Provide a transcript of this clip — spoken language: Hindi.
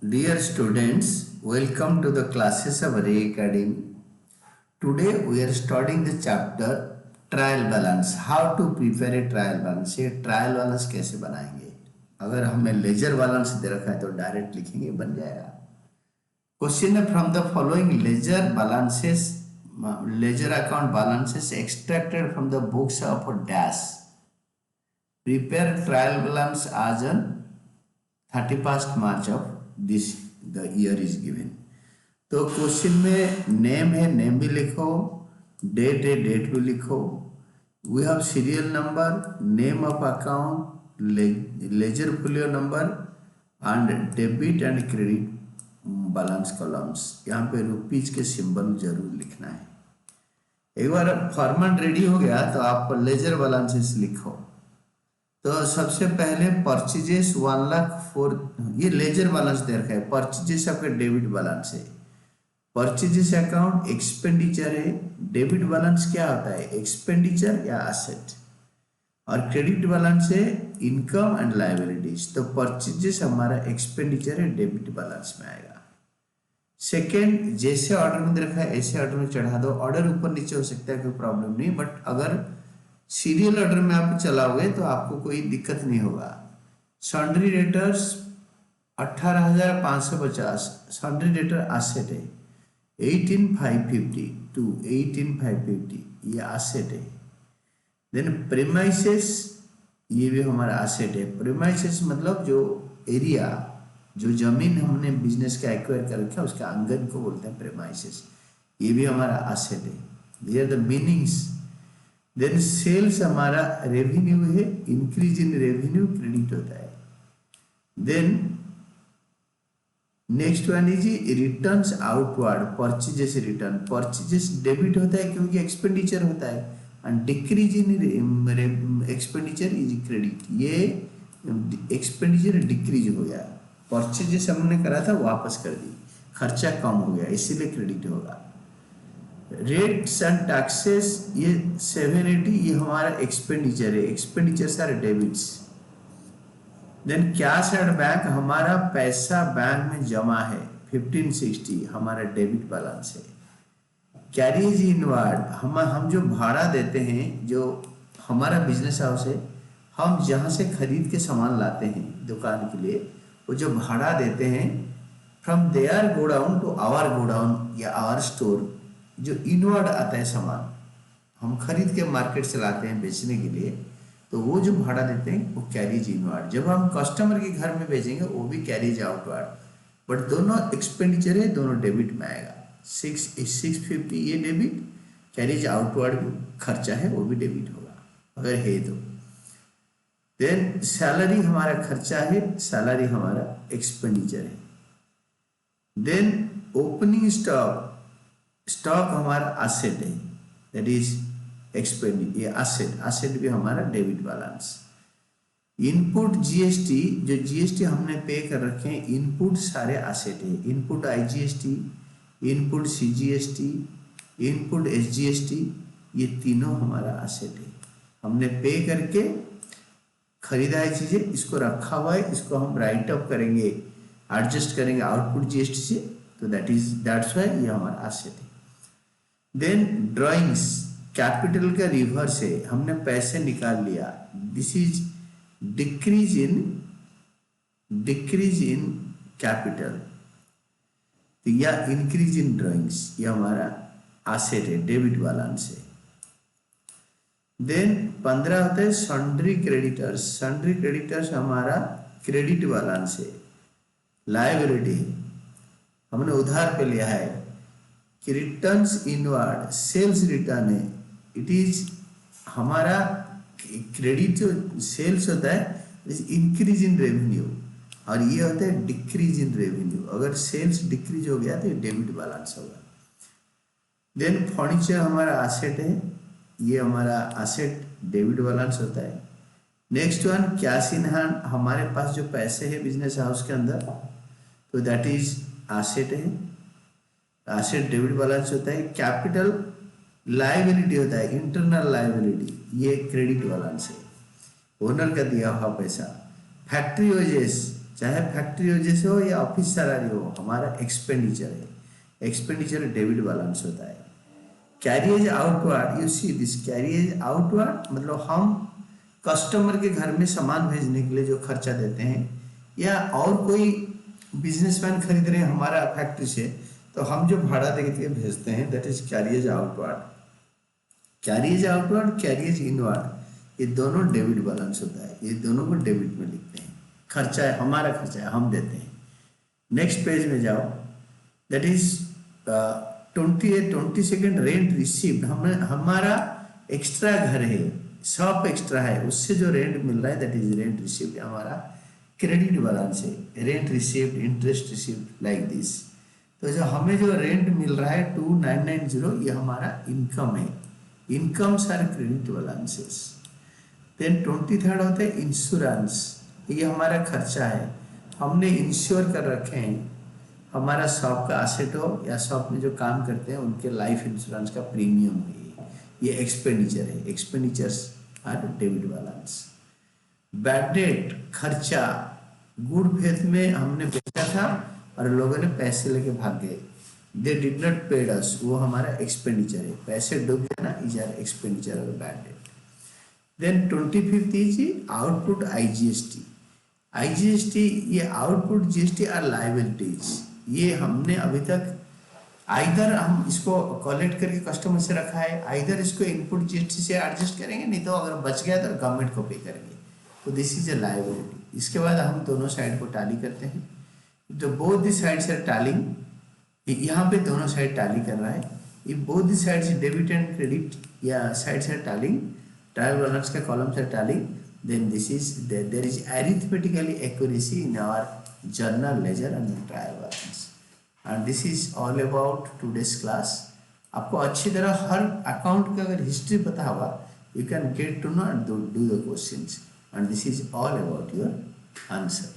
Dear students, welcome to the classes of Ray Academy. Today we are studying the chapter trial balance. How to prepare a trial balance. ये ट्रायल बैलेंस कैसे बनाएंगे. अगर हमें लेजर बैलेंस दे रखा है तो डायरेक्ट लिखेंगे, बन जाएगा. क्वेश्चन है from the following ledger balances, ledger account balances extracted from the books of dash. Prepare trial balance as on 31st March of this the year is given. तो क्वेश्चन में नेम है, नेम भी लिखो, डेट है, डेट भी लिखो. We have serial number, name of account, ledger folio number and debit and credit balance columns. यहाँ पे रुपीज के सिंबल जरूर लिखना है. एक बार फॉर्मेट रेडी हो गया तो आप लेजर बैलेंसेस लिखो. तो सबसे पहले परचेजेस 1 लाख 4, ये लेजर बैलेंस दे रखा है. परचेजेस आपका डेबिट बैलेंस है. परचेजेस अकाउंट एक्सपेंडिचर है. डेबिट बैलेंस क्या होता है, एक्सपेंडिचर या एसेट. और क्रेडिट बैलेंस है इनकम एंड लायबिलिटीज. तो परचेजेस हमारा एक्सपेंडिचर है, डेबिट बैलेंस में आएगा. सेकेंड, जैसे ऑर्डर में दे रखा है ऐसे ऑर्डर में चढ़ा दो. ऑर्डर ऊपर नीचे हो सकता है, कोई प्रॉब्लम नहीं, बट अगर सीरियल ऑर्डर में आप चलाओगे तो आपको कोई दिक्कत नहीं होगा. सॉन्ड्री डेटर्स 18,550. सॉन्ड्री डेटर एसेट है. 18,550 टू 18,550 ये एसेट है. देन प्रीमाइसेस, ये भी हमारा एसेट है. प्रीमाइसेस मतलब जो एरिया, जो जमीन हमने बिजनेस का एक्वायर कर रखा है उसका आंगन को बोलते हैं प्रीमाइसेस. ये भी हमारा एसेट है. ये are the meanings. Then sales हमारा रेवेन्यू है. इंक्रीज इन रेवेन्यू क्रेडिट होता है. Then next one is returns outward. Purchases return, purchases debit होता है क्योंकि एक्सपेंडिचर होता है. And decrease in expenditure is credit. ये एक्सपेंडिचर डिक्रीज हो गया. परचेजेस हमने करा था वापस कर दी, खर्चा कम हो गया, इसीलिए क्रेडिट होगा. रेट्स एंड टैक्सेस ये 780, ये हमारा एक्सपेंडिचर है. एक्सपेंडिचर सारे debits. Then cash at bank, हमारा पैसा बैंक में जमा है. 1560 हमारा डेबिट बैलेंस है. कैरीज इनवर्ड, हम जो भाड़ा देते हैं, जो हमारा बिजनेस हाउस है, हम जहाँ से खरीद के सामान लाते हैं दुकान के लिए, वो जो भाड़ा देते हैं from their godown to our godown या आवर स्टोर, जो इनवर्ड आता है सामान हम खरीद के मार्केट से लाते हैं बेचने के लिए, तो वो जो भाड़ा देते हैं वो कैरीज इनवर्ड. जब हम कस्टमर के घर में बेचेंगे वो भी कैरीज आउटवर्ड. बट दोनों एक्सपेंडिचर है, दोनों डेबिट में आएगा. 650 ये डेबिट, कैरीज आउटवर्ड भी खर्चा है वो भी डेबिट होगा अगर है तो. देन सैलरी हमारा खर्चा है, सैलरी हमारा एक्सपेंडिचर है. देन ओपनिंग स्टॉक, स्टॉक हमारा एसेट है, दैट इज एक्सपेंडिचर. ये एसेट, एसेट भी हमारा डेबिट बैलेंस. इनपुट जीएसटी, जो जीएसटी हमने पे कर रखे हैं, इनपुट सारे एसेट है. Input IGST, input CGST, input SGST, ये तीनों हमारा एसेट है. हमने पे करके खरीदा है चीजें, इसको रखा हुआ है, इसको हम राइट अप करेंगे, एडजस्ट करेंगे आउटपुट जीएसटी से, तो दैट्स व्हाई ये हमारा एसेट है. देन ड्राइंग्स, कैपिटल का रिवर्स है, हमने पैसे निकाल लिया. This is decrease in capital, तो या इंक्रीज इन ड्राइंग्स, ये हमारा एसेट है, डेबिट बैलेंस है. देन 15 होता है सन्ड्री क्रेडिटर्स. सन्ड्री क्रेडिटर्स हमारा क्रेडिट बैलेंस है, लायबिलिटी हमने उधार पे लिया है. रिटर्न्स इनवर्ड, सेल्स रिटर्न है, इट इज हमारा क्रेडिट. जो सेल्स होता है इंक्रीज इन रेवेन्यू, और ये होता है डिक्रीज इन रेवेन्यू. अगर सेल्स डिक्रीज हो गया तो डेबिट बैलेंस होगा. देन फर्नीचर हमारा एसेट है, ये हमारा एसेट डेबिट बैलेंस होता है. Next one cash in hand, हमारे पास जो पैसे हैं बिजनेस हाउस के अंदर, तो दैट इज एसेट है, एसेट डेबिट बैलेंस होता है. कैपिटल लायबिलिटी होता है, इंटरनल लायबिलिटी, ये क्रेडिट बैलेंस है, ओनर का दिया हुआ पैसा. फैक्ट्री वेजेस चाहे फैक्ट्री वजह से हो या ऑफिस सैलरी हो, हमारा एक्सपेंडिचर है। एक्सपेंडिचर डेबिट बैलेंस होता है। Carriage outward, you see this carriage outward मतलब हम कस्टमर के घर में सामान भेजने के लिए जो खर्चा देते हैं, या और कोई बिजनेसमैन खरीद रहे हैं हमारा फैक्ट्री से, तो हम जो भाड़ा दे के भेजते हैं, that is carriage outward. Carriage outward, carriage inward, ये दोनों डेबिट बैलेंस होता है। ये दोनों को डेबिट में लिखते हैं। खर्चा है, हमारा खर्चा है, हम देते हैं। नेक्स्ट पेज में जाओ, दैट इज 22 रेंट रिसीव्ड। हमने हमारा एक्स्ट्रा घर है, शॉप एक्स्ट्रा है, उससे जो रेंट मिल रहा है दैट इज रेंट रिसीव्ड, हमारा क्रेडिट बैलेंस है। Rent received, interest received, like this. तो जो हमें जो रेंट मिल रहा है 2990, ये हमारा इनकम है। Incomes are credit balances. Then 23rd होता है इंश्योरेंस, ये हमारा खर्चा है। हमने इंश्योर कर रखे हैं हमारा शॉप का एसेट हो या शॉप में जो काम करते हैं उनके लाइफ इंश्योरेंस का प्रीमियम है। ये एक्सपेंडिचर है। Expenditures are debit balance. Bad debt खर्चा, गुड फेथ में हमने बेचा था और लोगों ने पैसे लेके भाग गए, they did not paid us, वो हमारा एक्सपेंडिचर है। पैसे डूब गए ना, इज आर एक्सपेंडिचर और bad debt. Then 25th is output IGST। IGST ये आउटपुट GST आर लाइबिलिटीज। ये हमने अभी तक आइदर हम इसको कलेक्ट करके कस्टमर से रखा है, आइदर इसको इनपुट GST से एडजस्ट करेंगे, नहीं तो अगर बच गया तो गवर्नमेंट को पे करेंगे। तो दिस इज ए लाइबिलिटी। इसके बाद हम दोनों साइड को टैली करते हैं। तो both the sides are tallying, यहाँ पे दोनों साइड टैली कर रहा है। If both the sides debit and credit या sides are tallying, trial balance का columns are tallying, then this is there is arithmetically accuracy in our journal ledger and trial balance. And this is all about today's class. आपको अच्छी तरह हर अकाउंट का अगर हिस्ट्री पता होगा, you can get to know and do the questions, and this is all about your answer.